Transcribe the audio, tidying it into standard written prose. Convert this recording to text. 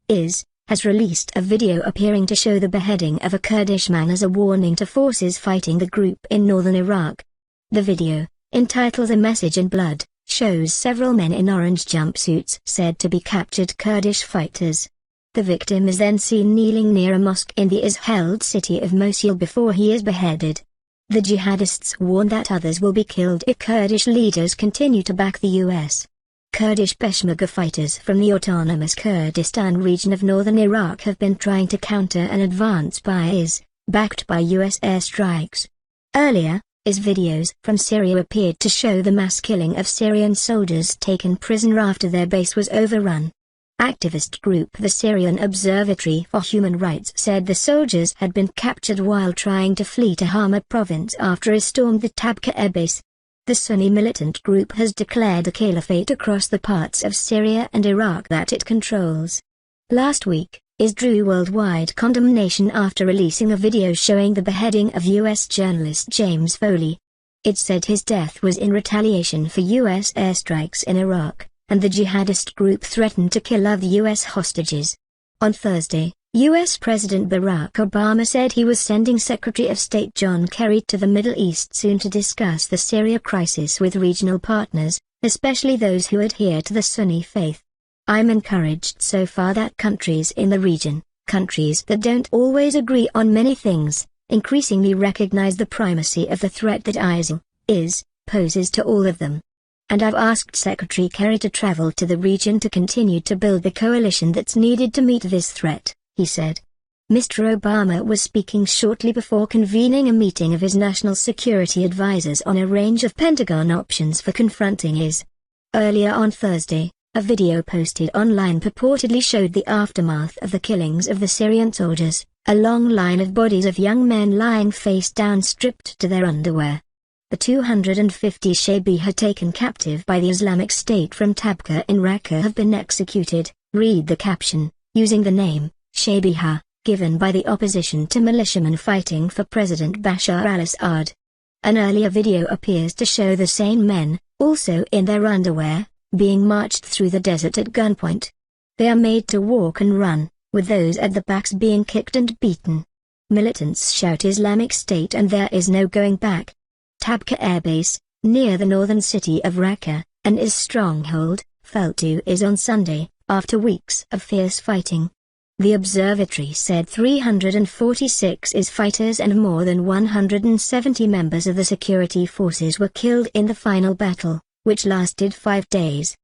IS, has released a video appearing to show the beheading of a Kurdish man as a warning to forces fighting the group in northern Iraq. The video, entitled A Message in Blood, shows several men in orange jumpsuits said to be captured Kurdish fighters. The victim is then seen kneeling near a mosque in the IS-held city of Mosul before he is beheaded. The jihadists warn that others will be killed if Kurdish leaders continue to back the U.S. Kurdish Peshmerga fighters from the autonomous Kurdistan region of northern Iraq have been trying to counter an advance by IS, backed by U.S. airstrikes. Earlier, IS videos from Syria appeared to show the mass killing of Syrian soldiers taken prisoner after their base was overrun. Activist group the Syrian Observatory for Human Rights said the soldiers had been captured while trying to flee to Hama province after IS stormed the Tabqa air base. The Sunni militant group has declared a caliphate across the parts of Syria and Iraq that it controls. Last week, IS drew worldwide condemnation after releasing a video showing the beheading of U.S. journalist James Foley. It said his death was in retaliation for U.S. airstrikes in Iraq, and the jihadist group threatened to kill other U.S. hostages. On Thursday, U.S. President Barack Obama said he was sending Secretary of State John Kerry to the Middle East soon to discuss the Syria crisis with regional partners, especially those who adhere to the Sunni faith. "I'm encouraged so far that countries in the region, countries that don't always agree on many things, increasingly recognize the primacy of the threat that IS poses to all of them. And I've asked Secretary Kerry to travel to the region to continue to build the coalition that's needed to meet this threat," he said. Mr. Obama was speaking shortly before convening a meeting of his national security advisors on a range of Pentagon options for confronting IS. Earlier on Thursday, a video posted online purportedly showed the aftermath of the killings of the Syrian soldiers, a long line of bodies of young men lying face down stripped to their underwear. The 250 Shabiha taken captive by the Islamic State from Tabqa in Raqqa have been executed, read the caption, using the name, Shabiha, given by the opposition to militiamen fighting for President Bashar al-Assad. An earlier video appears to show the same men, also in their underwear, being marched through the desert at gunpoint. They are made to walk and run, with those at the backs being kicked and beaten. Militants shout Islamic State and there is no going back. Tabqa Air Base, near the northern city of Raqqa, and IS stronghold, fell to IS on Sunday, after weeks of fierce fighting. The observatory said 346 IS fighters and more than 170 members of the security forces were killed in the final battle, which lasted 5 days.